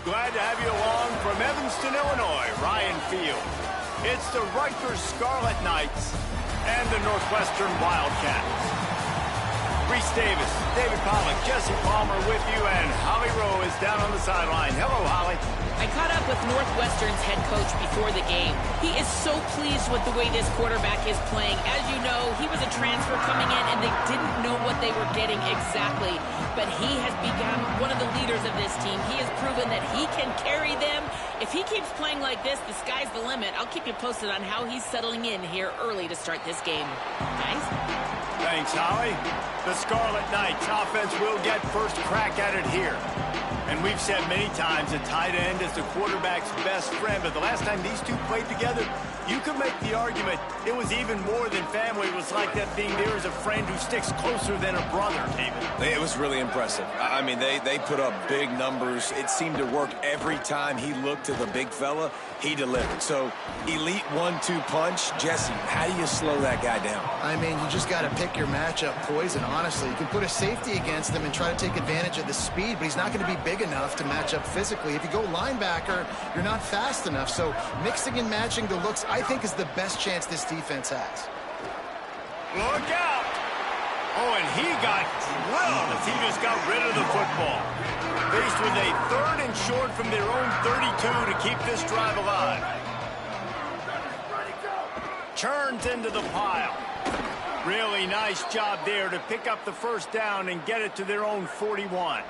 Glad to have you along from Evanston, Illinois, Ryan Field. It's the Rutgers Scarlet Knights and the Northwestern Wildcats. Reese Davis, David Pollack, Jesse Palmer with you, and Holly Rowe is down on the sideline. Hello, Holly. I caught up with Northwestern's head coach before the game. He is so pleased with the way this quarterback is playing. As you know, he was a transfer coming in, and they didn't know what they were getting exactly. But he has become one of the leaders of this team. He has proven that he can carry them. If he keeps playing like this, the sky's the limit. I'll keep you posted on how he's settling in here early to start this game. Guys? Thanks, Holly. The Scarlet Knights offense will get first crack at it here. And we've said many times a tight end is the quarterback's best friend, but the last time these two played together, you could make the argument it was even more than family. It was like that being there as a friend who sticks closer than a brother, David. It was really impressive. I mean, they put up big numbers. It seemed to work every time he looked to the big fella. He delivered. So, elite 1-2 punch. Jesse, how do you slow that guy down? I mean, you just got to pick your matchup poison, honestly. You can put a safety against him and try to take advantage of the speed, but he's not going to be big enough to match up physically. If you go linebacker, you're not fast enough. So, mixing and matching the looks, I think, is the best chance this defense has. Look out! Oh, and he got drilled as he just got rid of the football. Faced with a 3rd and short from their own 32 to keep this drive alive. Churns into the pile. Really nice job there to pick up the first down and get it to their own 41.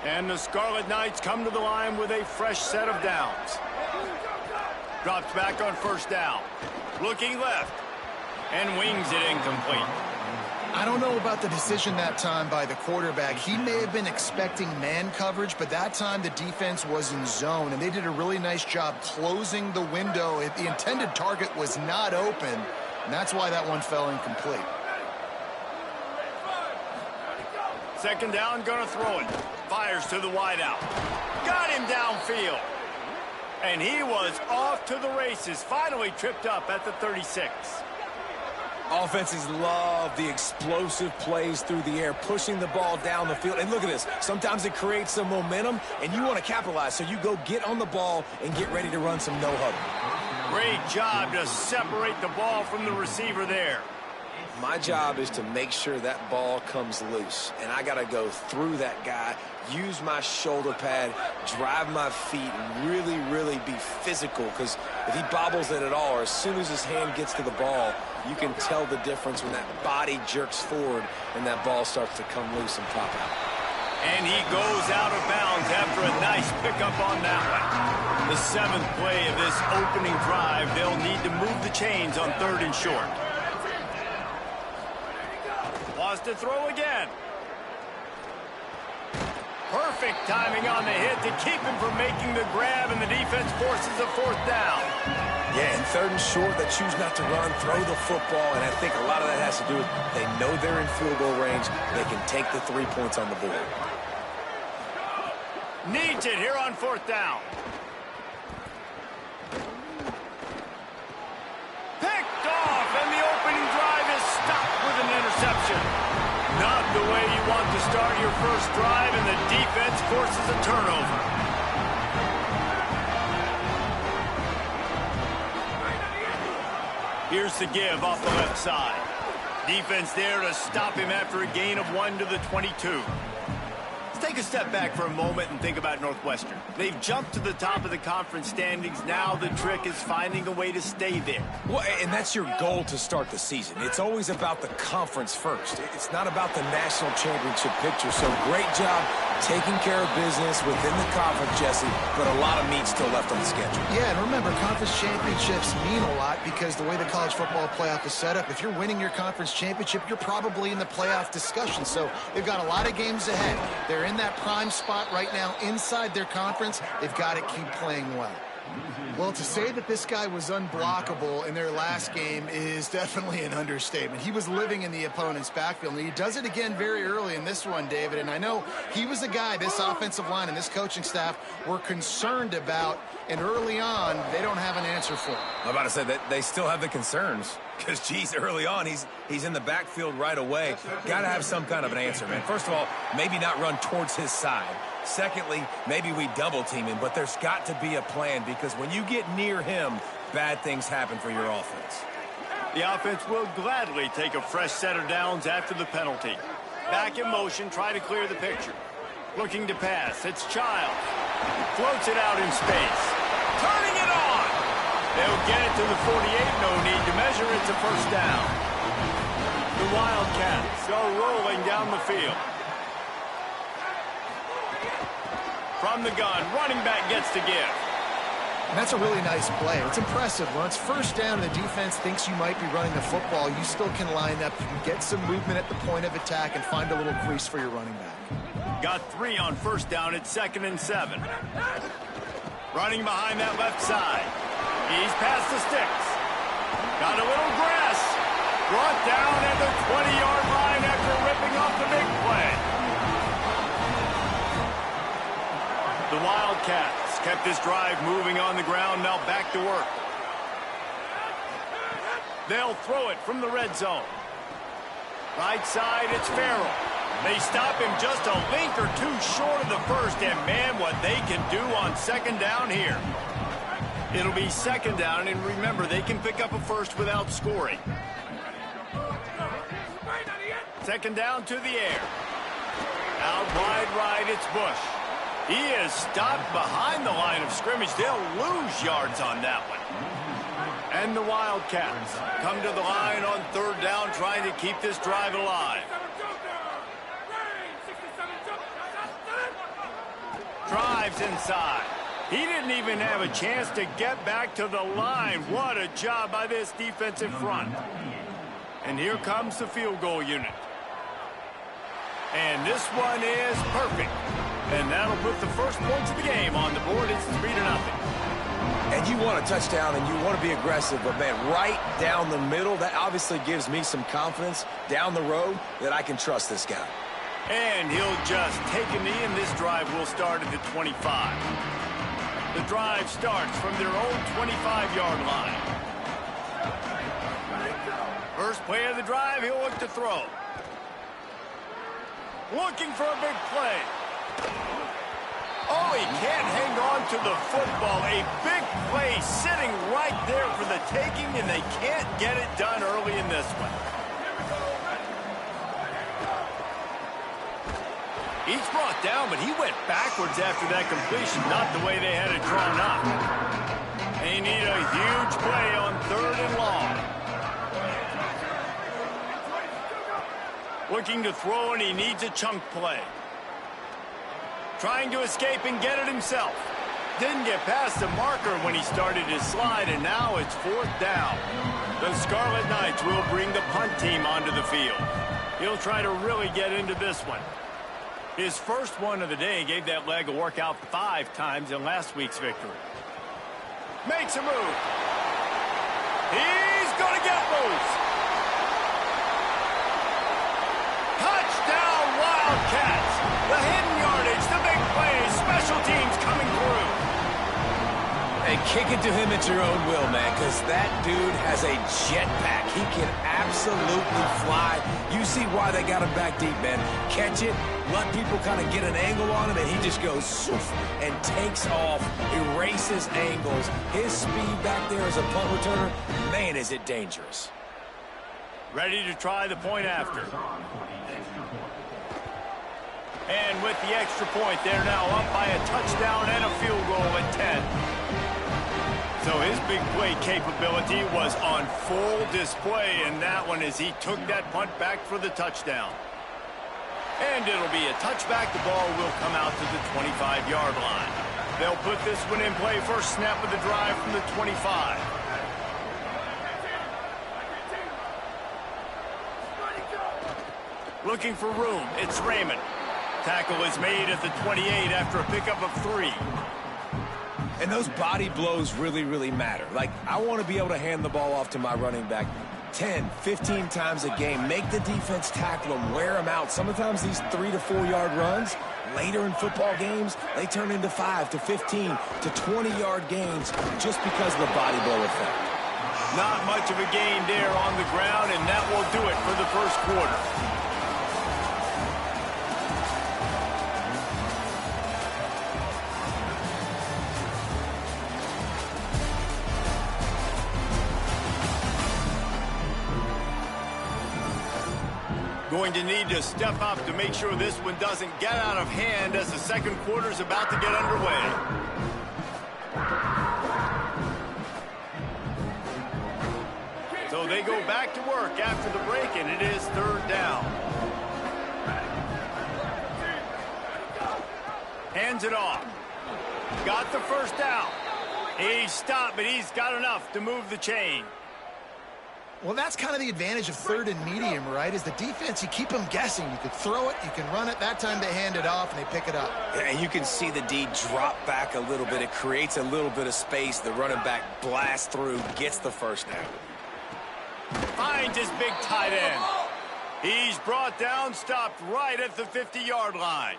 And the Scarlet Knights come to the line with a fresh set of downs. Drops back on first down. Looking left. And wings it incomplete. I don't know about the decision that time by the quarterback. He may have been expecting man coverage, but that time the defense was in zone, and they did a really nice job closing the window. The intended target was not open, and that's why that one fell incomplete. Second down, gonna throw it. Fires to the wideout. Got him downfield. And he was off to the races. Finally tripped up at the 36. Offenses love the explosive plays through the air, pushing the ball down the field. And look at this. Sometimes it creates some momentum, and you want to capitalize. So you go get on the ball and get ready to run some no-huddle. Great job to separate the ball from the receiver there. My job is to make sure that ball comes loose. And I got to go through that guy, use my shoulder pad, drive my feet, and really, really be physical. Because if he bobbles it at all, or as soon as his hand gets to the ball, you can tell the difference when that body jerks forward and that ball starts to come loose and pop out. And he goes out of bounds after a nice pickup on that one. The 7th play of this opening drive, they'll need to move the chains on 3rd and short. Wants to throw again. Perfect timing on the hit to keep him from making the grab, and the defense forces a 4th down. Yeah, and 3rd and short, they choose not to run, throw the football, and I think a lot of that has to do with they know they're in field goal range. They can take the 3 points on the board. Needs it here on 4th down. Picked off, and the opening drive is stopped with an interception. Not the way you want to start your first drive, and the defense forces a turnover. Here's the give off the left side. Defense there to stop him after a gain of 1 to the 22. Let's take a step back for a moment and think about Northwestern. They've jumped to the top of the conference standings. Now the trick is finding a way to stay there. Well, and that's your goal to start the season. It's always about the conference first. It's not about the national championship picture. So great job taking care of business within the conference, Jesse, but a lot of meat still left on the schedule. Yeah, and remember, conference championships mean a lot because the way the college football playoff is set up, if you're winning your conference championship, you're probably in the playoff discussion. So they've got a lot of games ahead. They're in that prime spot right now inside their conference. They've got to keep playing well. Well, to say that this guy was unblockable in their last game is definitely an understatement. He was living in the opponent's backfield, and he does it again very early in this one, David. And I know he was a guy this offensive line and this coaching staff were concerned about, and early on, they don't have an answer for him. I'm about to say that they still have the concerns because, geez, early on, he's in the backfield right away. Got to have some kind of an answer, man. First of all, maybe not run towards his side. Secondly, maybe we double team him, but there's got to be a plan because when you get near him, bad things happen for your offense. The offense will gladly take a fresh set of downs after the penalty. Back in motion, try to clear the picture. Looking to pass, it's Childs. Floats it out in space. Turning it on! They'll get it to the 48, no need to measure, it's a first down. The Wildcats go rolling down the field. From the gun, running back gets to give. And that's a really nice play. It's impressive. When it's first down and the defense thinks you might be running the football, you still can line up. You can get some movement at the point of attack and find a little crease for your running back. Got 3 on first down at 2nd and 7. Running behind that left side. He's past the sticks. Got a little grass. Brought down at the 20-yard line after ripping off the big play. The Wildcats kept this drive moving on the ground, now back to work. They'll throw it from the red zone. Right side, it's Farrell. They stop him just a link or two short of the first, and man, what they can do on second down here. It'll be second down, and remember, they can pick up a first without scoring. Second down to the air. Out wide right, it's Bush. He is stopped behind the line of scrimmage. They'll lose yards on that one. And the Wildcats come to the line on third down, trying to keep this drive alive. Drives inside. He didn't even have a chance to get back to the line. What a job by this defensive front. And here comes the field goal unit. And this one is perfect. And that'll put the first points of the game on the board. It's 3-0. And you want a touchdown and you want to be aggressive, but man, right down the middle, that obviously gives me some confidence down the road that I can trust this guy. And he'll just take a knee, and this drive will start at the 25. The drive starts from their own 25-yard line. First play of the drive, he'll look to throw. Looking for a big play. Oh, he can't hang on to the football. A big play sitting right there for the taking, and they can't get it done early in this one. He's brought down, but he went backwards after that completion, not the way they had it drawn up. They need a huge play on third and long. Looking to throw, and he needs a chunk play. Trying to escape and get it himself. Didn't get past the marker when he started his slide, and now it's fourth down. The Scarlet Knights will bring the punt team onto the field. He'll try to really get into this one. His first one of the day gave that leg a workout 5 times in last week's victory. Makes a move. He's going to get loose. Touchdown, Wildcats. The hidden yardage, the big plays, special teams coming through. Hey, kick it to him at your own will, man, because that dude has a jetpack. He can absolutely fly. You see why they got him back deep, man. Catch it, let people kind of get an angle on him, and he just goes soof and takes off, erases angles. His speed back there as a punt returner, man, is it dangerous. Ready to try the point after. And with the extra point, they're now up by a touchdown and a field goal at 10. So his big play capability was on full display in that one as he took that punt back for the touchdown. And it'll be a touchback. The ball will come out to the 25-yard line. They'll put this one in play first snap of the drive from the 25. Looking for room. It's Raymond. Tackle is made at the 28 after a pickup of 3. And those body blows really, really matter. Like, I want to be able to hand the ball off to my running back 10, 15 times a game. Make the defense tackle them, wear them out. Sometimes these 3 to 4 yard runs, later in football games, they turn into 5 to 15 to 20-yard gains just because of the body blow effect. Not much of a gain there on the ground, and that will do it for the first quarter. Going to need to step up to make sure this one doesn't get out of hand as the second quarter is about to get underway. So they go back to work after the break, and it is third down. Hands it off. Got the first down. He stopped, but he's got enough to move the chain. Well, that's kind of the advantage of third and medium, right? Is the defense, you keep them guessing. You could throw it, you can run it. That time they hand it off, and they pick it up. And you can see the D drop back a little bit. It creates a little bit of space. The running back blasts through, gets the first down. Finds his big tight end. He's brought down, stopped right at the 50-yard line.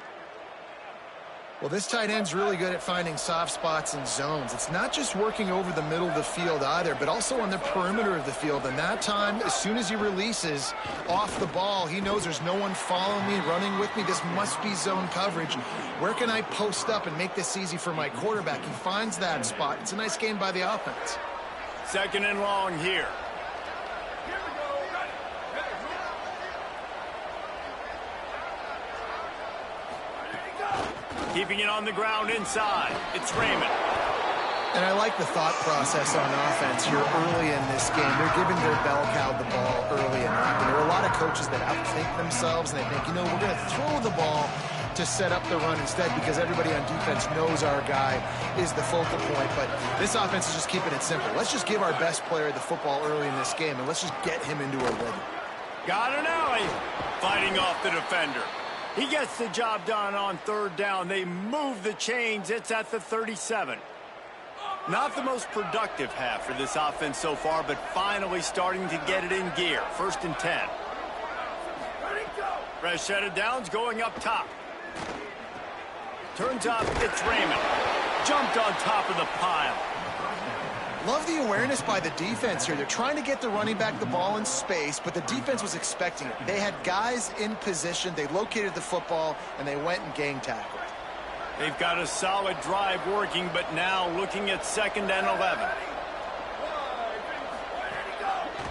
Well, this tight end's really good at finding soft spots and zones. It's not just working over the middle of the field either, but also on the perimeter of the field. And that time, as soon as he releases off the ball, he knows there's no one following me, running with me. This must be zone coverage. Where can I post up and make this easy for my quarterback? He finds that spot. It's a nice game by the offense. Second and long here. Keeping it on the ground inside. It's Raymond. And I like the thought process on offense here early in this game. They're giving their bell cow the ball early and often. There are a lot of coaches that outthink themselves, and they think, you know, we're going to throw the ball to set up the run instead because everybody on defense knows our guy is the focal point. But this offense is just keeping it simple. Let's just give our best player the football early in this game, and let's just get him into a rhythm. Got an alley. Fighting off the defender. He gets the job done on third down. They move the chains. It's at the 37. Not the most productive half for this offense so far, but finally starting to get it in gear. First and 10. Fresh set of downs going up top. Turns up, it's Raymond. Jumped on top of the pile. Love the awareness by the defense here. They're trying to get the running back the ball in space, but the defense was expecting it. They had guys in position. They located the football, and they went and gang tackled. They've got a solid drive working, but now looking at second and 11.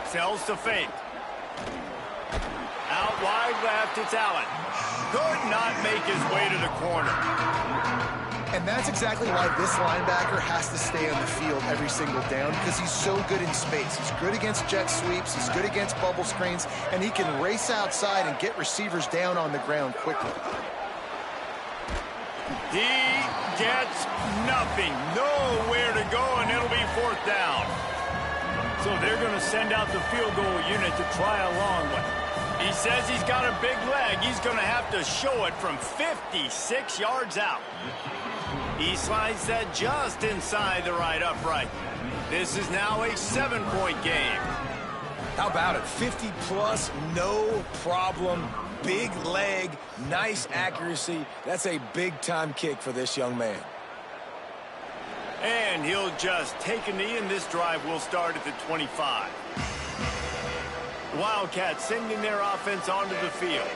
Sells to fake. Out wide left, it's Allen. Could not make his way to the corner. And that's exactly why this linebacker has to stay on the field every single down, because he's so good in space. He's good against jet sweeps. He's good against bubble screens, and he can race outside and get receivers down on the ground quickly. He gets nothing. Nowhere to go, and it'll be fourth down. So they're going to send out the field goal unit to try a long one. He says he's got a big leg. He's going to have to show it from 56 yards out. He slides that just inside the right upright. This is now a 7-point game. How about it? 50-plus, no problem. Big leg, nice accuracy. That's a big-time kick for this young man. And he'll just take a knee, and this drive will start at the 25. The Wildcats sending their offense onto the field.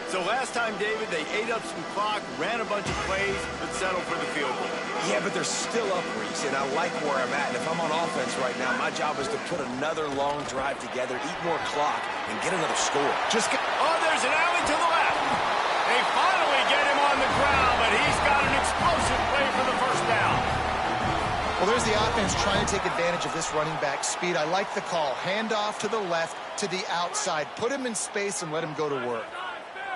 So last time, David, they ate up some clock, ran a bunch of plays, but settled for the field goal. Yeah, but they're still up, Reese, and I like where I'm at. And if I'm on offense right now, my job is to put another long drive together, eat more clock, and get another score. Oh, there's an alley to the left. They finally get him on the ground, but he's got an explosive play for the first down. Well, there's the offense trying to take advantage of this running back speed. I like the call. Hand off to the left, to the outside. Put him in space and let him go to work.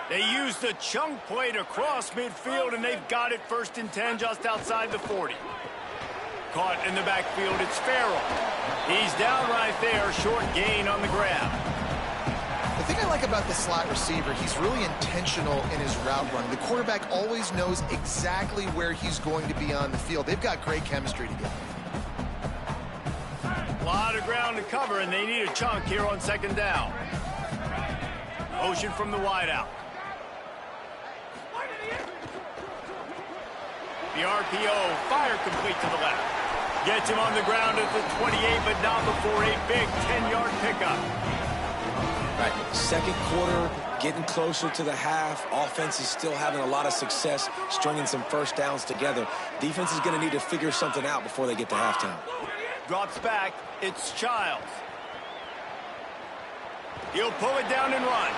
They used a chunk play to cross midfield, and they've got it first and 10 just outside the 40. Caught in the backfield, it's Farrell. He's down right there, short gain on the grab. The thing I like about the slot receiver, he's really intentional in his route run. The quarterback always knows exactly where he's going to be on the field. They've got great chemistry together. A lot of ground to cover, and they need a chunk here on second down. Motion from the wideout. The RPO, fire complete to the left. Gets him on the ground at the 28, but not before a big 10-yard pickup. Right, second quarter, getting closer to the half. Offense is still having a lot of success stringing some first downs together. Defense is going to need to figure something out before they get to halftime. Drops back, it's Childs. He'll pull it down and run.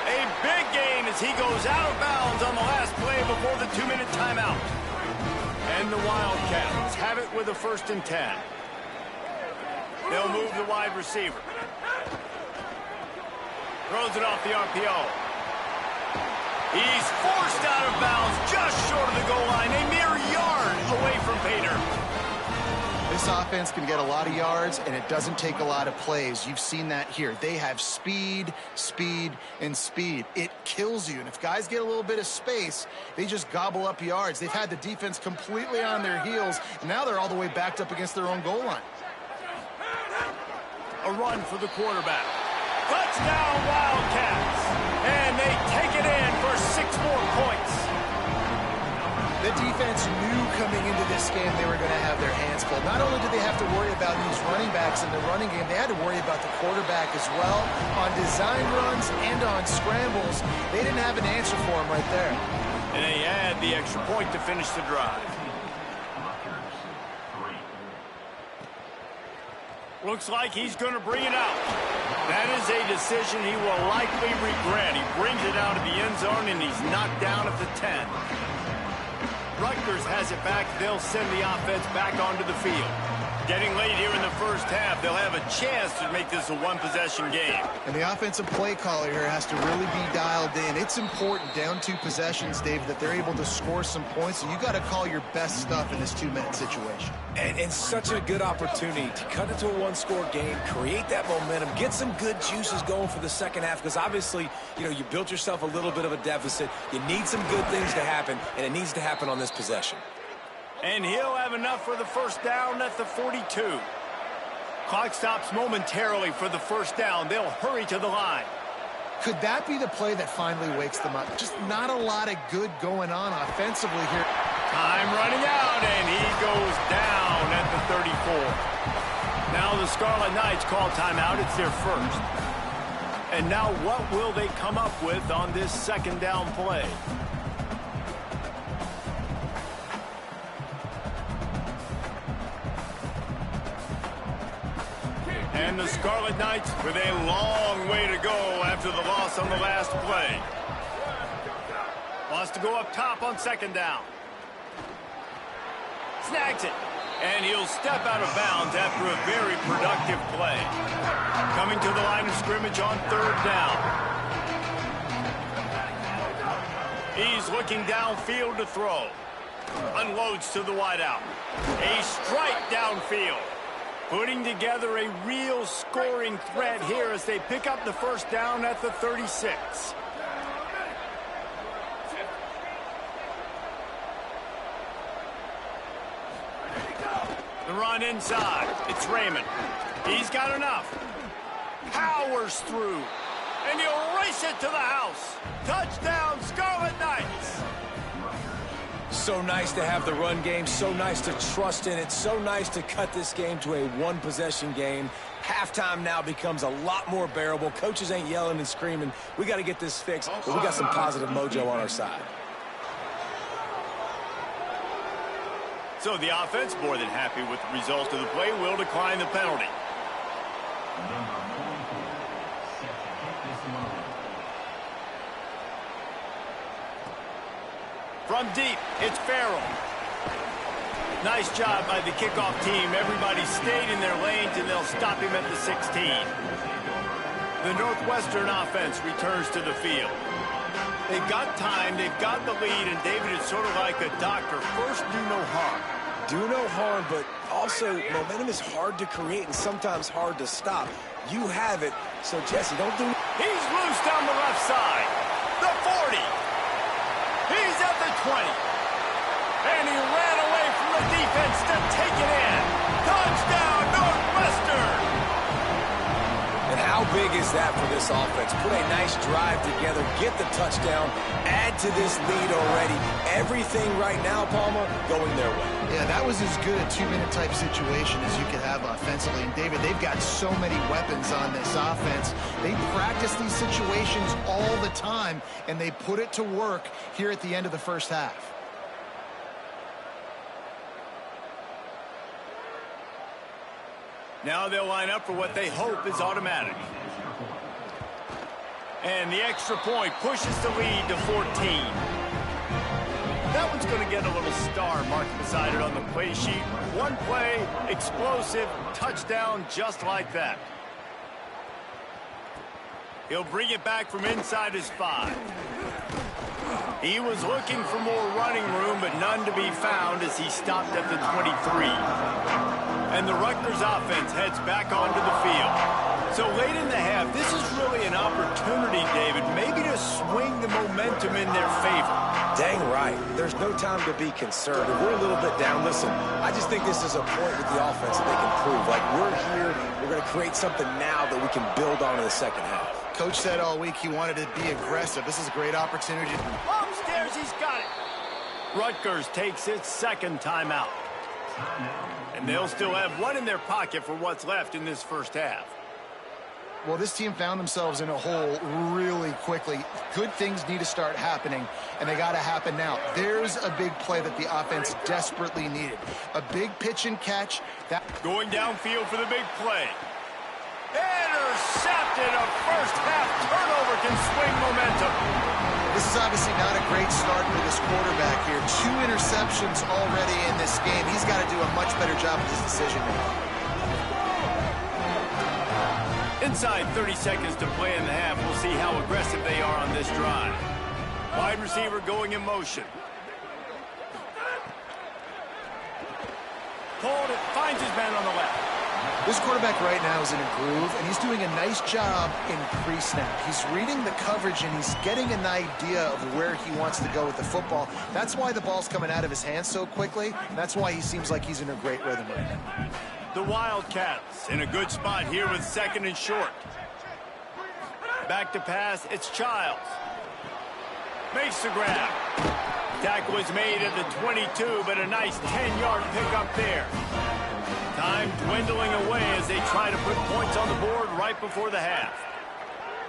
A big gain as he goes out of bounds on the last play before the 2-minute timeout. And the Wildcats have it with a 1st and 10. They'll move the wide receiver. Throws it off the RPO. He's forced out of bounds just short of the goal line. A mere yard away from Pater. This offense can get a lot of yards, and it doesn't take a lot of plays. You've seen that here. They have speed, speed, and speed. It kills you. And if guys get a little bit of space, they just gobble up yards. They've had the defense completely on their heels, and now they're all the way backed up against their own goal line. A run for the quarterback. Touchdown, Wildcats. And they take it in for 6 more points. The defense knew coming into this game they were going to have their hands full. Not only did they have to worry about these running backs in the running game, they had to worry about the quarterback as well. On design runs and on scrambles, they didn't have an answer for him right there. And they had the extra point to finish the drive. Looks like he's going to bring it out. That is a decision he will likely regret. He brings it out of the end zone, and he's knocked down at the 10. Rutgers has it back. They'll send the offense back onto the field. Getting late here in the first half, they'll have a chance to make this a one-possession game. And the offensive play caller here has to really be dialed in. It's important down 2 possessions, Dave, that they're able to score some points. So you got to call your best stuff in this 2-minute situation. And such a good opportunity to cut into a 1-score game, create that momentum, get some good juices going for the second half, because obviously, you built yourself a little bit of a deficit. You need some good things to happen, and it needs to happen on this possession. And he'll have enough for the 1st down at the 42. Clock stops momentarily for the 1st down. They'll hurry to the line. Could that be the play that finally wakes them up? Just not a lot of good going on offensively here. Time running out, and he goes down at the 34. Now the Scarlet Knights call timeout. It's their 1st. And now what will they come up with on this 2nd down play? And the Scarlet Knights with a long way to go after the loss on the last play. Wants to go up top on 2nd down. Snags it. And he'll step out of bounds after a very productive play. Coming to the line of scrimmage on 3rd down. He's looking downfield to throw. Unloads to the wideout. A strike downfield. Putting together a real scoring threat here as they pick up the 1st down at the 36. The run inside. It's Raymond. He's got enough. Powers through. And he'll race it to the house. Touchdown, Scarlet Knights. So nice to have the run game, so nice to trust in it, so nice to cut this game to a 1-possession game. Halftime now becomes a lot more bearable. Coaches ain't yelling and screaming. We got to get this fixed, but we got some positive mojo on our side. So the offense, more than happy with the result of the play, will decline the penalty. From deep, it's Farrell. Nice job by the kickoff team. Everybody stayed in their lanes, and they'll stop him at the 16. The Northwestern offense returns to the field. They've got time, they've got the lead, and David is sort of like a doctor. First, do no harm. Do no harm, but also momentum is hard to create and sometimes hard to stop. You have it, so Jesse, don't do... He's loose down the left side. The 40. He's at the 20. And he ran away from the defense to take it in. Touchdown, Northwestern! And how big is that for this offense? Put a nice drive together, get the touchdown, add to this lead already. Everything right now, Palmer, going their way. Yeah, that was as good a 2-minute type situation as you could have offensively. And David, they've got so many weapons on this offense. They practice these situations all the time, and they put it to work here at the end of the first half. Now they'll line up for what they hope is automatic. And the extra point pushes the lead to 14. That one's going to get a little star marked beside it on the play sheet. One play, explosive, touchdown just like that. He'll bring it back from inside his 5. He was looking for more running room, but none to be found as he stopped at the 23. And the Rutgers offense heads back onto the field. So late in the half, this is really an opportunity, David, maybe to swing the momentum in their favor. Dang right. There's no time to be concerned. If we're a little bit down, listen, I just think this is a point with the offense that they can prove. Like, we're here, we're going to create something now that we can build on in the second half. Coach said all week he wanted to be aggressive. This is a great opportunity. Upstairs, he's got it. Rutgers takes its second timeout. And they'll still have one in their pocket for what's left in this first half. Well, this team found themselves in a hole really quickly. Good things need to start happening, and they got to happen now. There's a big play that the offense desperately needed. A big pitch and catch. Going downfield for the big play. Intercepted. A first half turnover can swing momentum. This is obviously not a great start for this quarterback here. 2 interceptions already in this game. He's got to do a much better job with his decision making. Inside 30 seconds to play in the half. We'll see how aggressive they are on this drive. Wide receiver going in motion. Pulled it, finds his man on the left. This quarterback right now is in a groove, and he's doing a nice job in pre-snap. He's reading the coverage, and he's getting an idea of where he wants to go with the football. That's why the ball's coming out of his hands so quickly, and that's why he seems like he's in a great rhythm right now. The Wildcats in a good spot here with 2nd and short. Back to pass, it's Childs. Makes the grab. Tackle is made at the 22, but a nice 10-yard pickup there. Time dwindling away as they try to put points on the board right before the half.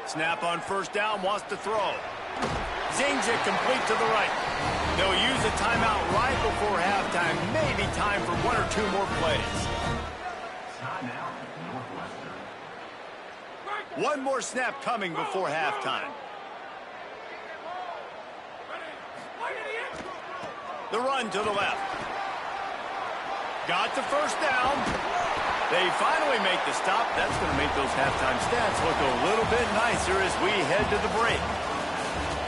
Snap on first down, wants to throw. Zings it complete to the right. They'll use a timeout right before halftime. Maybe time for 1 or 2 more plays. One more snap coming before halftime. The run to the left. Got the first down. They finally make the stop. That's going to make those halftime stats look a little bit nicer as we head to the break.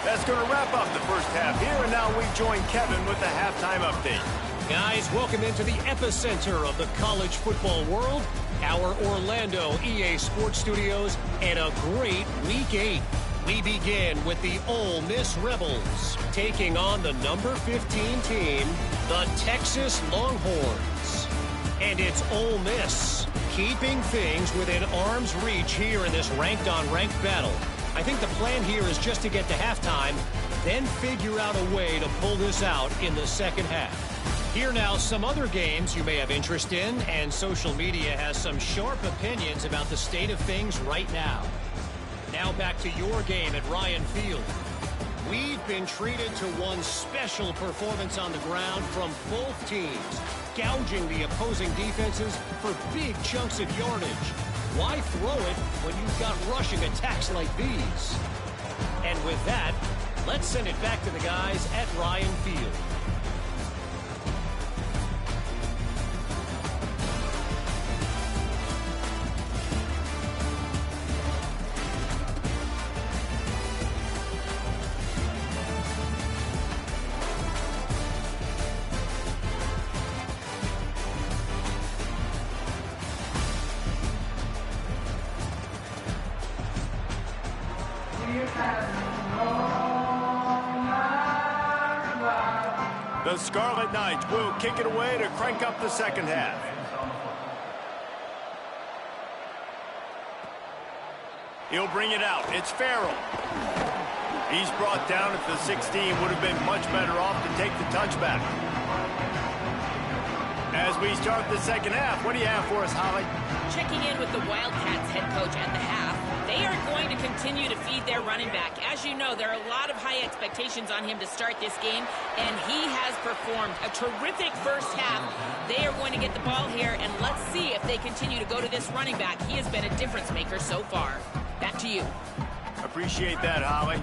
That's going to wrap up the first half here, and now we join Kevin with the halftime update. Guys, welcome into the epicenter of the college football world, our Orlando EA Sports Studios, and a great Week 8. We begin with the Ole Miss Rebels taking on the number 15 team, the Texas Longhorns. And it's Ole Miss keeping things within arm's reach here in this ranked-on-ranked battle. I think the plan here is just to get to halftime, then figure out a way to pull this out in the second half. Here now, some other games you may have interest in, and social media has some sharp opinions about the state of things right now. Now back to your game at Ryan Field. We've been treated to one special performance on the ground from both teams, gouging the opposing defenses for big chunks of yardage. Why throw it when you've got rushing attacks like these? And with that, let's send it back to the guys at Ryan Field. The Scarlet Knights will kick it away to crank up the second half. He'll bring it out. It's Farrell. He's brought down at the 16. Would have been much better off to take the touchback. As we start the second half, what do you have for us, Holly? Checking in with the Wildcats head coach at the half. They are going to continue to feed their running back. As you know, there are a lot of high expectations on him to start this game, and he has performed a terrific first half. They are going to get the ball here, and let's see if they continue to go to this running back. He has been a difference maker so far. Back to you. Appreciate that, Holly.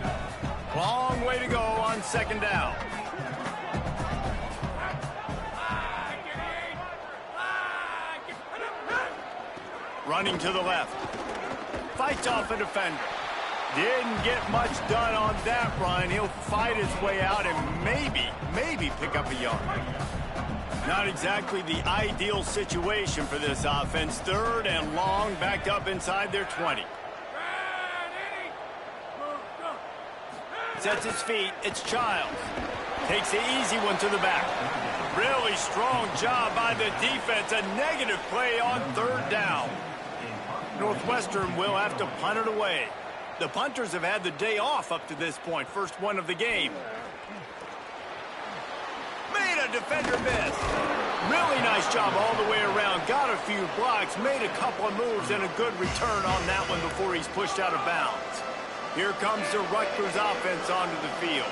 Long way to go on second down. Running to the left. Fights off a defender. Didn't get much done on that run. He'll fight his way out and maybe pick up a yard. Not exactly the ideal situation for this offense. Third and long, backed up inside their 20. Sets his feet. It's Childs. Takes the easy one to the back. Really strong job by the defense. A negative play on third down. Northwestern will have to punt it away. The punters have had the day off up to this point. First one of the game. Made a defender miss. Really nice job all the way around. Got a few blocks. Made a couple of moves and a good return on that one before he's pushed out of bounds. Here comes the Rutgers offense onto the field.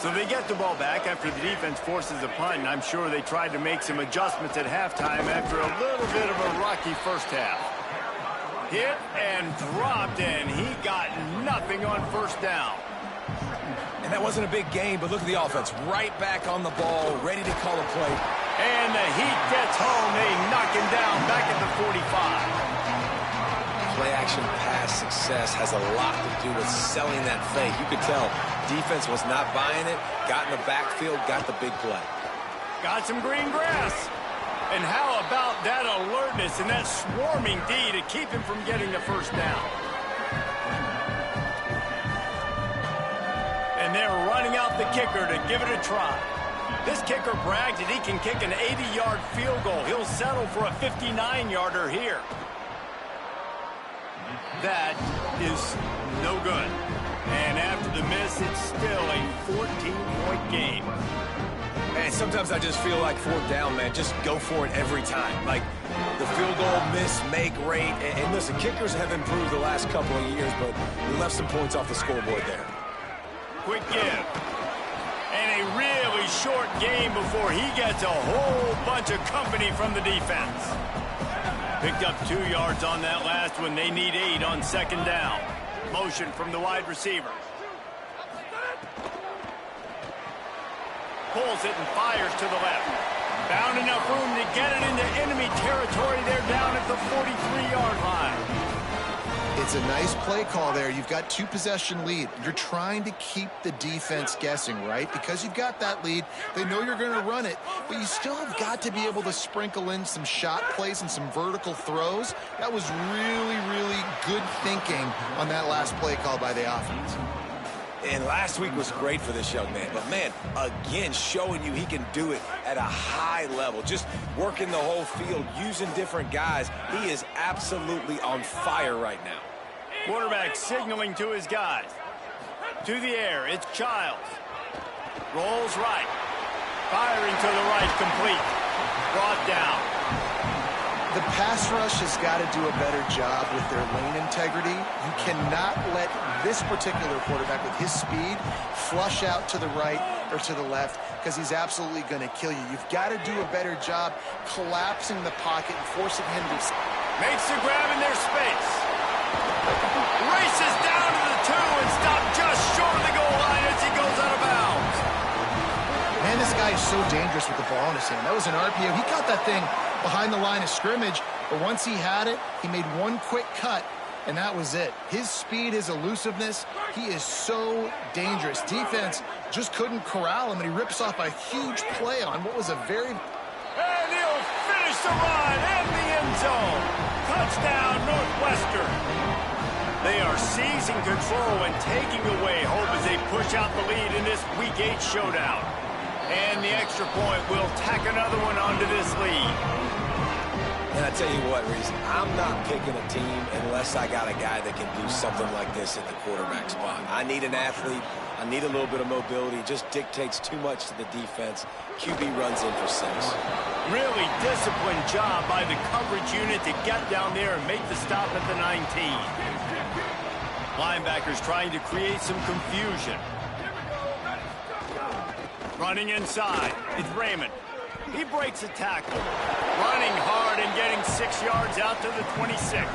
So they get the ball back after the defense forces a punt, and I'm sure they tried to make some adjustments at halftime after a little bit of a rocky first half. Hit and dropped, and he got nothing on first down. And that wasn't a big game, but look at the offense. Right back on the ball, ready to call a play. And the Heat gets home. They knock him down back at the 45. Play-action pass success has a lot to do with selling that fake. You could tell defense was not buying it, got in the backfield, got the big play. Got some green grass. And how about that alertness and that swarming D to keep him from getting the first down? And they're running out the kicker to give it a try. This kicker brags that he can kick an 80-yard field goal. He'll settle for a 59-yarder here. That is no good. And after the miss, it's still a 14-point game. And sometimes I just feel like fourth down, man, just go for it every time. Like the field goal miss, make rate. And listen, kickers have improved the last couple of years, but we left some points off the scoreboard there. Quick give. And a really short game before he gets a whole bunch of company from the defense. Picked up 2 yards on that last one. They need 8 on second down. Motion from the wide receiver. Pulls it and fires to the left. Found enough room to get it into enemy territory. They're down at the 43-yard line. It's a nice play call there. You've got 2-possession lead. You're trying to keep the defense guessing, right? Because you've got that lead. They know you're going to run it, but you still have got to be able to sprinkle in some shot plays and some vertical throws. That was really, really good thinking on that last play call by the offense. And last week was great for this young man. But, man, again, showing you he can do it at a high level. Just working the whole field, using different guys. He is absolutely on fire right now. Quarterback signaling to his guys. To the air, it's Childs. Rolls right. Firing to the right, complete. Brought down. The pass rush has got to do a better job with their lane integrity. You cannot let this particular quarterback with his speed flush out to the right or to the left because he's absolutely going to kill you. You've got to do a better job collapsing the pocket and forcing him to... Makes the grab in their space. Races down to the 2 and stopped just short of the goal line as he goes out of bounds. Man, this guy is so dangerous with the ball in his hand. That was an RPO. He caught that thing behind the line of scrimmage, but once he had it, he made one quick cut, and that was it. His speed, his elusiveness, he is so dangerous. Defense just couldn't corral him, and he rips off a huge play on what was a very... And he'll finish the run in the end zone. Touchdown, Northwestern. They are seizing control and taking away hope as they push out the lead in this Week 8 showdown. And the extra point will tack another one onto this lead. And I tell you what, Reese, I'm not picking a team unless I got a guy that can do something like this at the quarterback spot. I need an athlete. I need a little bit of mobility. It just dictates too much to the defense. QB runs in for 6. Really disciplined job by the coverage unit to get down there and make the stop at the 19. Linebackers trying to create some confusion. Running inside, it's Raymond. He breaks a tackle. Running hard and getting 6 yards out to the 26.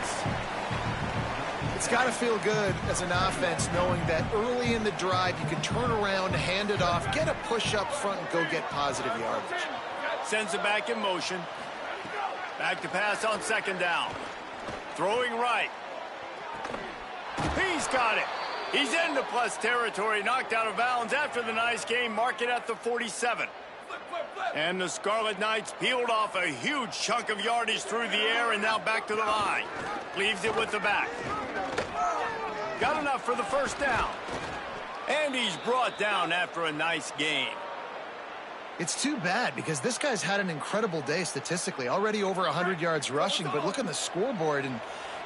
It's It's got to feel good as an offense knowing that early in the drive you can turn around, hand it off, get a push up front, and go get positive yardage. Sends it back in motion. Back to pass on second down. Throwing right. He's got it. He's into plus territory, knocked out of bounds after the nice game. Mark it at the 47. And the Scarlet Knights peeled off a huge chunk of yardage through the air and now back to the line. Leaves it with the back. Got enough for the first down. And he's brought down after a nice game. It's too bad because this guy's had an incredible day statistically. Already over 100 yards rushing, but look on the scoreboard and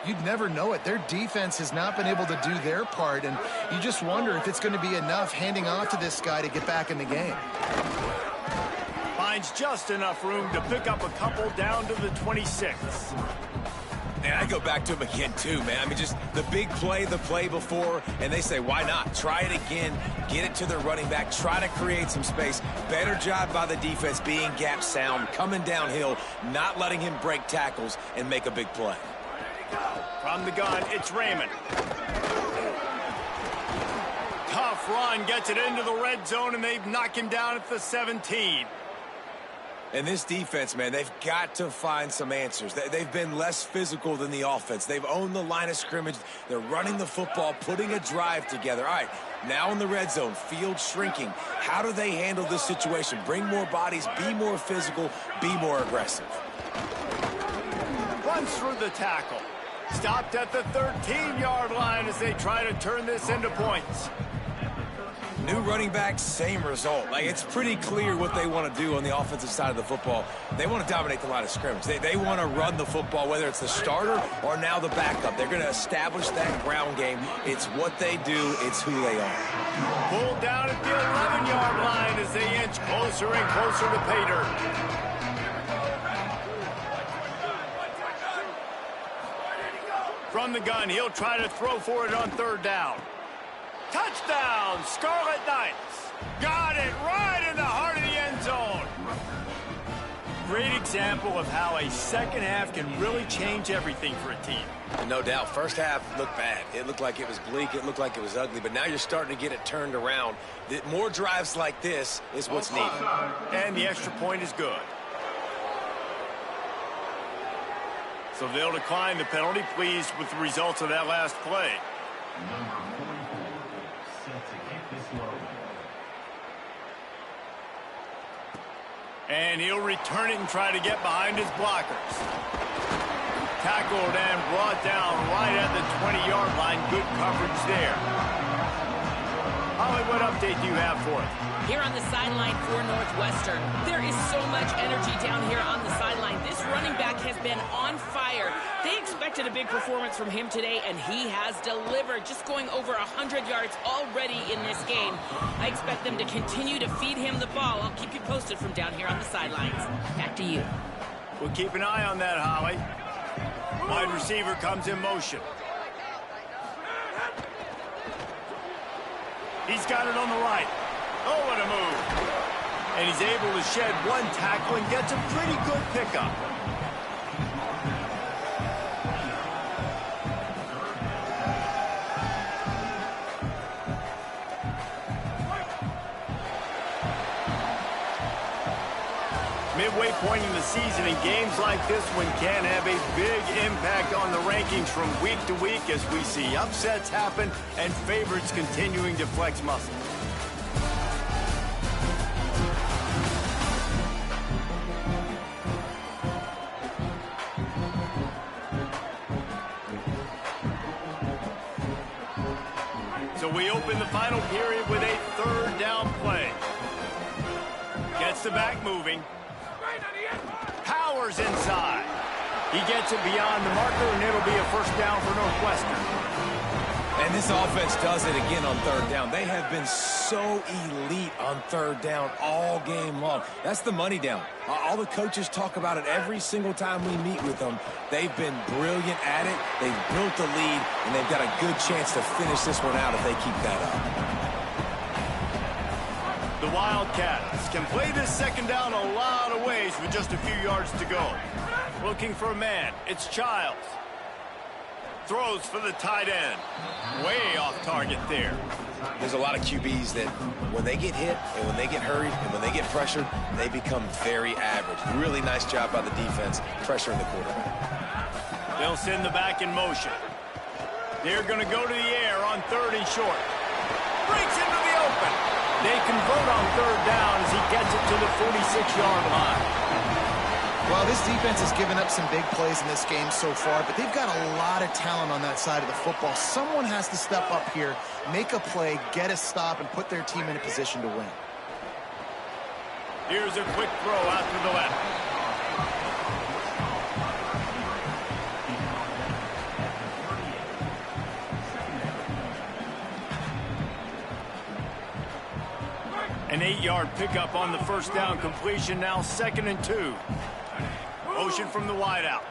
you'd never know it. Their defense has not been able to do their part, and you just wonder if it's going to be enough handing off to this guy to get back in the game. Finds just enough room to pick up a couple down to the 26. And I go back to him again, too, man. I mean, just the big play, the play before, and they say, why not? Try it again, get it to their running back, try to create some space. Better job by the defense being gap sound, coming downhill, not letting him break tackles and make a big play. From the gun, it's Raymond. Tough run, gets it into the red zone, and they knock him down at the 17. And this defense, man, they've got to find some answers. They've been less physical than the offense. They've owned the line of scrimmage. They're running the football, putting a drive together. All right, now in the red zone, field shrinking. How do they handle this situation? Bring more bodies, be more physical, be more aggressive. Runs through the tackle. Stopped at the 13-yard line as they try to turn this into points. New running back, same result. Like, it's pretty clear what they want to do on the offensive side of the football. They want to dominate the line of scrimmage. They want to run the football, whether it's the starter or now the backup. They're going to establish that ground game. It's what they do. It's who they are. Pulled down at the 11-yard line as they inch closer and closer to pay dirt. From the gun, he'll try to throw for it on third down. Touchdown, Scarlet Knights. Got it right in the heart of the end zone. Great example of how a second half can really change everything for a team. No doubt. First half looked bad. It looked like it was bleak. It looked like it was ugly. But now you're starting to get it turned around. More drives like this is what's needed. And the extra point is good. So they'll decline the penalty, pleased with the results of that last play. And he'll return it and try to get behind his blockers. Tackled and brought down right at the 20-yard line. Good coverage there. Holly, what update do you have for us? Here on the sideline for Northwestern, there is so much energy down here on the sideline. This running back has been on fire. They expected a big performance from him today, and he has delivered, just going over 100 yards already in this game. I expect them to continue to feed him the ball. I'll keep you posted from down here on the sidelines. Back to you. We'll keep an eye on that, Holly. Wide receiver comes in motion. He's got it on the right. Oh, what a move. And he's able to shed one tackle and gets a pretty good pickup. Midway point in the season, and games like this one can have a big impact on the rankings from week to week as we see upsets happen and favorites continuing to flex muscle. So we open the final period with a third down play. Gets the back moving. Powers inside. He gets it beyond the marker, and it'll be a first down for Northwestern. And this offense does it again on third down. They have been so elite on third down all game long. That's the money down. All the coaches talk about it every single time we meet with them. They've been brilliant at it. They've built the lead, and they've got a good chance to finish this one out if they keep that up. The Wildcats can play this second down a lot of ways with just a few yards to go. Looking for a man. It's Childs. throws for the tight end. Way off target there. There's a lot of QBs that when they get hit and when they get hurried and when they get pressured, they become very average. Really nice job by the defense pressuring the quarterback. They'll send the back in motion. They're going to go to the air on 3rd and short. Breaks into the open. They convert on 3rd down as he gets it to the 46-yard line. Well, this defense has given up some big plays in this game so far, but they've got a lot of talent on that side of the football. Someone has to step up here, make a play, get a stop, and put their team in a position to win. Here's a quick throw out to the left. An 8-yard pickup on the 1st down completion, now 2nd and 2. Motion from the wideout.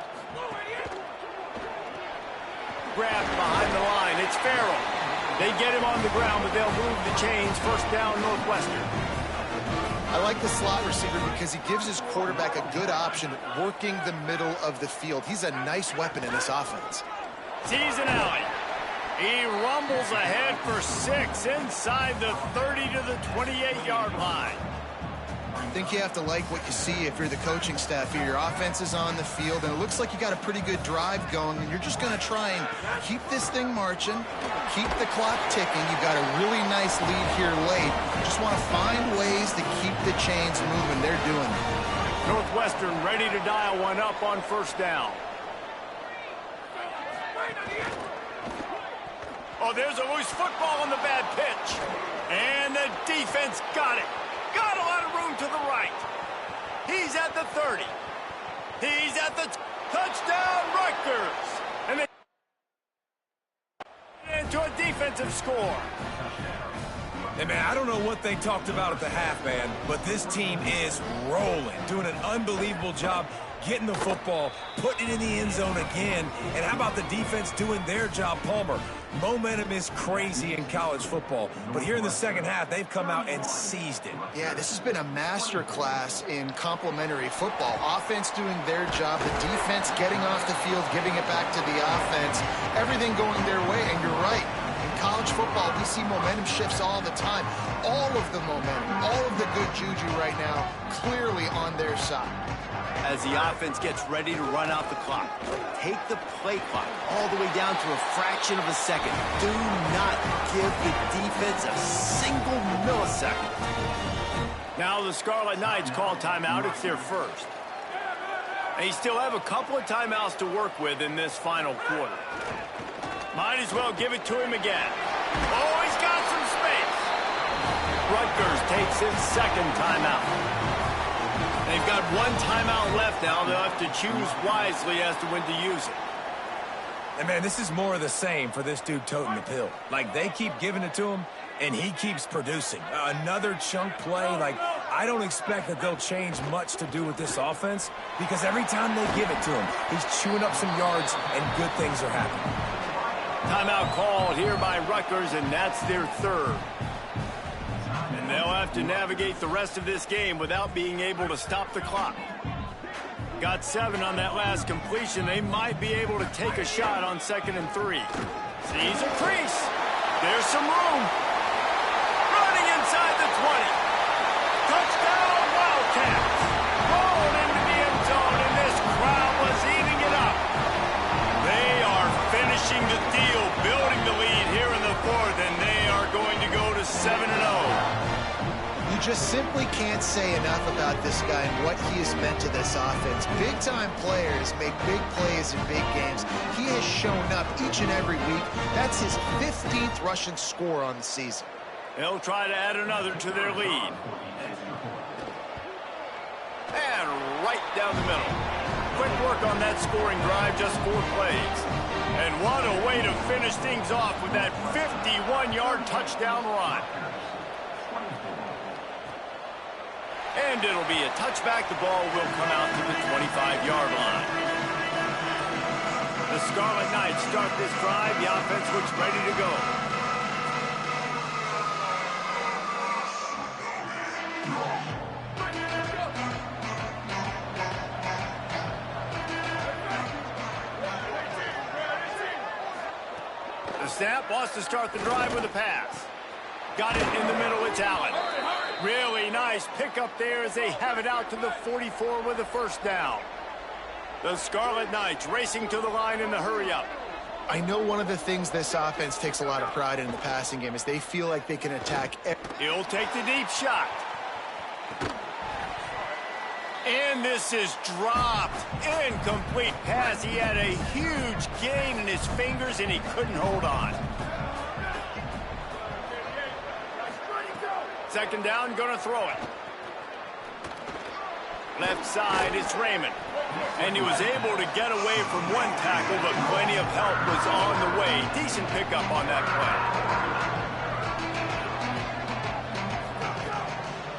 Grabbed behind the line. It's Farrell. They get him on the ground, but they'll move the chains. 1st down, Northwestern. I like the slot receiver because he gives his quarterback a good option working the middle of the field. He's a nice weapon in this offense. Sees an alley. He rumbles ahead for 6 inside the 30 to the 28-yard line. I think you have to like what you see if you're the coaching staff here. Your offense is on the field, and it looks like you got a pretty good drive going, and you're just going to try and keep this thing marching, keep the clock ticking. You've got a really nice lead here late. You just want to find ways to keep the chains moving. They're doing it. Northwestern ready to dial one up on 1st down. Oh, there's a loose football on the bad pitch. And the defense got it. Got a lot of room to the right. He's at the 30. He's at the touchdown, Rutgers. And they into a defensive score. Hey, man, I don't know what they talked about at the half, man, but this team is rolling, doing an unbelievable job getting the football, putting it in the end zone again. And how about the defense doing their job, Palmer? Momentum is crazy in college football, but here in the 2nd half, they've come out and seized it. Yeah, this has been a master class in complementary football. Offense doing their job, the defense getting off the field, giving it back to the offense, everything going their way, and you're right. In college football, we see momentum shifts all the time. All of the momentum, all of the good juju right now, clearly on their side. As the offense gets ready to run out the clock, take the play clock all the way down to a fraction of a second. Do not give the defense a single millisecond. Now the Scarlet Knights call timeout. It's their 1st. They still have a couple of timeouts to work with in this final quarter. Might as well give it to him again. Oh, he's got some space. Rutgers takes his 2nd timeout. They've got 1 timeout left now. They'll have to choose wisely as to when to use it. And, man, this is more of the same for this dude toting the pill. Like, they keep giving it to him, and he keeps producing. Another chunk play. Like, I don't expect that they'll change much to do with this offense because every time they give it to him, he's chewing up some yards, and good things are happening. Timeout called here by Rutgers, and that's their 3rd. And they'll have to navigate the rest of this game without being able to stop the clock. Got 7 on that last completion. They might be able to take a shot on 2nd and 3. Sees a crease. There's some room. Running inside the 20. Touchdown, Wildcats. Rolled into the end zone, and this crowd was eating it up. They are finishing the deal, building the lead here in the 4th, and they are going to go to 7-0. You just simply can't say enough about this guy and what he has meant to this offense. Big-time players make big plays in big games. He has shown up each and every week. That's his 15th rushing score on the season. They'll try to add another to their lead. And right down the middle. Quick work on that scoring drive, just 4 plays. And what a way to finish things off with that 51-yard touchdown run. And it'll be a touchback. The ball will come out to the 25-yard line. The Scarlet Knights start this drive. The offense looks ready to go. The snap wants to start the drive with a pass. Got it in the middle, it's Allen. Really nice pickup there as they have it out to the 44 with a first down. The Scarlet Knights racing to the line in the hurry-up. I know one of the things this offense takes a lot of pride in the passing game is they feel like they can attack. He'll take the deep shot. And this is dropped. Incomplete pass. He had a huge gain in his fingers, and he couldn't hold on. Second down, going to throw it. Left side, it's Raymond. And he was able to get away from one tackle, but plenty of help was on the way. Decent pickup on that play.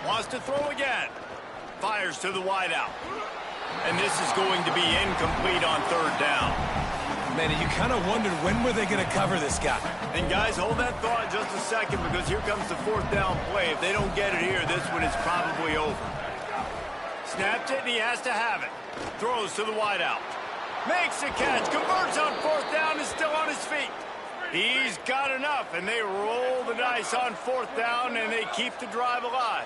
Wants to throw again. Fires to the wideout. And this is going to be incomplete on third down. Man, you kind of wondered when were they going to cover this guy. And guys, hold that thought just a second because here comes the fourth down play. If they don't get it here, this one is probably over. Snaps it and he has to have it. Throws to the wideout. Makes the catch. Converts on fourth down. Is still on his feet. He's got enough and they roll the dice on fourth down and they keep the drive alive.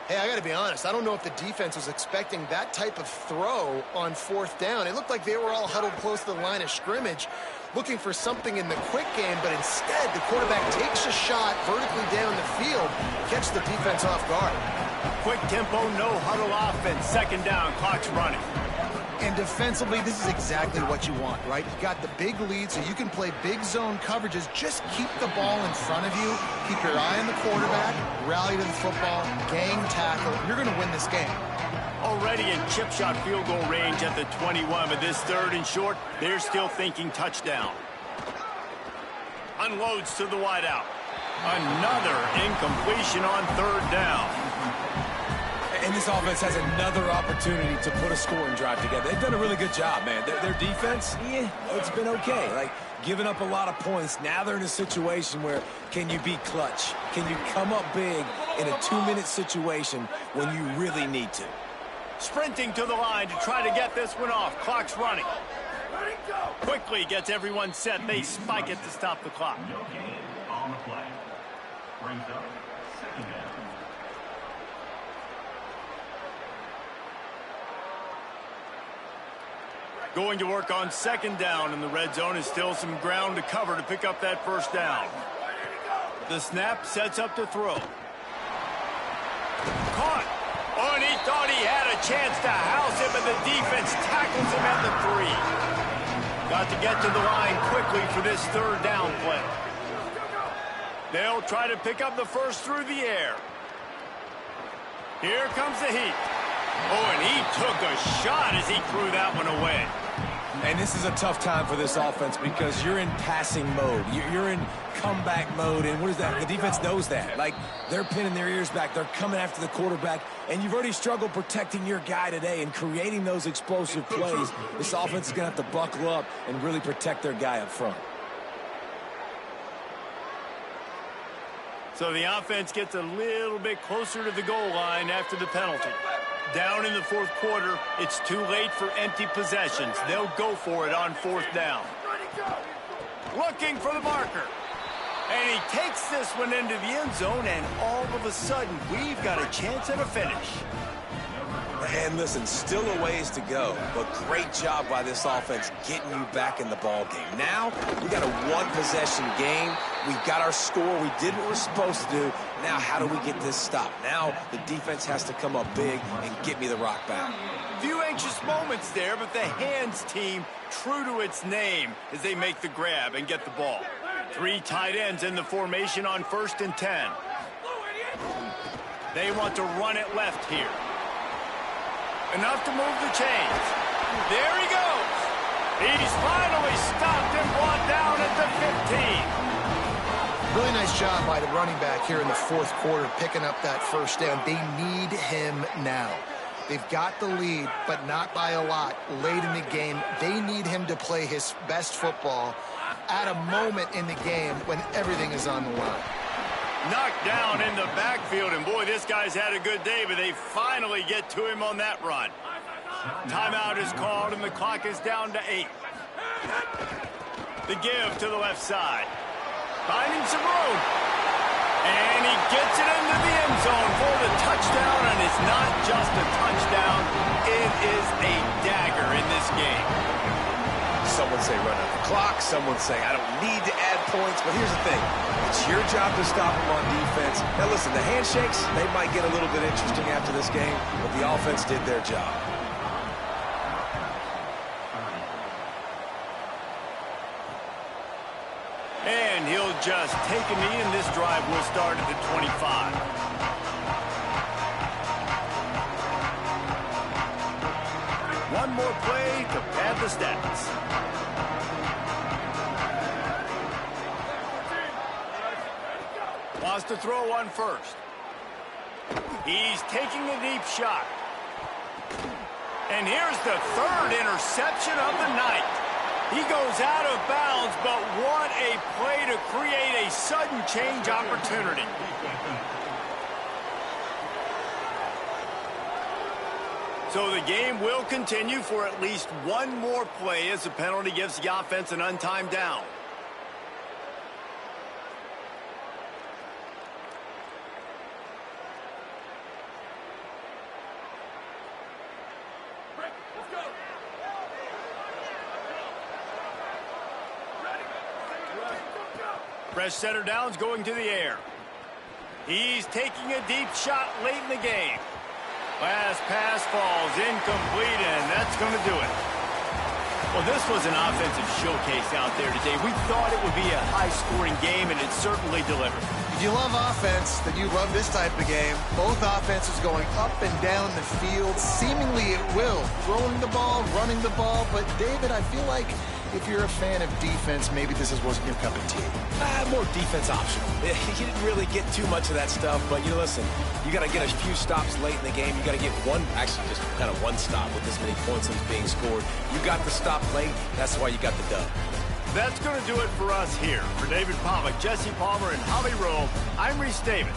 Hey, I got to be honest. I don't know if the defense was expecting that type of throw on fourth down. It looked like they were all huddled close to the line of scrimmage, looking for something in the quick game, but instead the quarterback takes a shot vertically down the field, catch the defense off guard. Quick tempo, no huddle offense. Second down, clock's running. And defensively, this is exactly what you want, right? You got the big lead, so you can play big zone coverages. Just keep the ball in front of you. Keep your eye on the quarterback. Rally to the football. Gang tackle. You're going to win this game. Already in chip shot field goal range at the 21, but this third and short, they're still thinking touchdown. Unloads to the wideout. Another incompletion on third down. And this offense has another opportunity to put a scoring drive together. They've done a really good job, man. Their defense, yeah, it's been okay. Like, giving up a lot of points. Now they're in a situation where can you be clutch? Can you come up big in a 2-minute situation when you really need to? Sprinting to the line to try to get this one off. Clock's running. Quickly gets everyone set. They spike it to stop the clock. On the play. Brings up second down. Going to work on second down in the red zone is still some ground to cover to pick up that first down. The snap sets up to throw. Caught. Oh, and he thought he had a chance to house it, but the defense tackles him at the 3. Got to get to the line quickly for this third down play. They'll try to pick up the first through the air. Here comes the heat. Oh, and he took a shot as he threw that one away. And this is a tough time for this offense because you're in passing mode. You're in comeback mode, and what is that? The defense knows that. Like, they're pinning their ears back. They're coming after the quarterback, and you've already struggled protecting your guy today and creating those explosive plays. This offense is going to have to buckle up and really protect their guy up front. So the offense gets a little bit closer to the goal line after the penalty. Down in the fourth quarter, it's too late for empty possessions. They'll go for it on fourth down. Looking for the marker. And he takes this one into the end zone, and all of a sudden, we've got a chance at a finish. And listen, still a ways to go, but great job by this offense getting you back in the ball game. Now, we got a one-possession game. We've got our score. We did what we're supposed to do. Now, how do we get this stopped? Now, the defense has to come up big and get me the rock back. Few anxious moments there, but the hands team true to its name as they make the grab and get the ball. 3 tight ends in the formation on 1st and 10. They want to run it left here. Enough to move the chains. There he goes. He's finally stopped and brought down at the 15. Really nice job by the running back here in the fourth quarter, picking up that first down. They need him now. They've got the lead, but not by a lot late in the game. They need him to play his best football at a moment in the game when everything is on the line. Knocked down in the backfield, and boy, this guy's had a good day, but they finally get to him on that run. Timeout is called, and the clock is down to 8. The give to the left side. Finding some room. And he gets it into the end zone for the touchdown, and it's not just a touchdown. It is a dagger in this game. Someone say run out the clock. Someone say I don't need to add points. But here's the thing. It's your job to stop them on defense. Now listen, the handshakes, they might get a little bit interesting after this game, but the offense did their job. And he'll just take a knee, and this drive will start at the 25. One more play to pad the stats. Wants to throw one first. He's taking a deep shot. And here's the third interception of the night. He goes out of bounds, but what a play to create a sudden change opportunity. So the game will continue for at least one more play as the penalty gives the offense an untimed down. Fresh center downs going to the air. He's taking a deep shot late in the game. Last pass falls incomplete, and that's going to do it. Well, this was an offensive showcase out there today. We thought it would be a high-scoring game, and it certainly delivered. If you love offense, then you love this type of game. Both offenses going up and down the field, seemingly at will. Throwing the ball, running the ball. But, David, I feel like if you're a fan of defense, maybe this wasn't your cup of tea. More defense optional. You didn't really get too much of that stuff, but you listen, you got to get a few stops late in the game. You got to get one, actually just kind of one stop with this many points that's being scored. You got the stop late. That's why you got the dub. That's going to do it for us here. For David Pollack, Jesse Palmer, and Holly Rowe, I'm Reese Davis.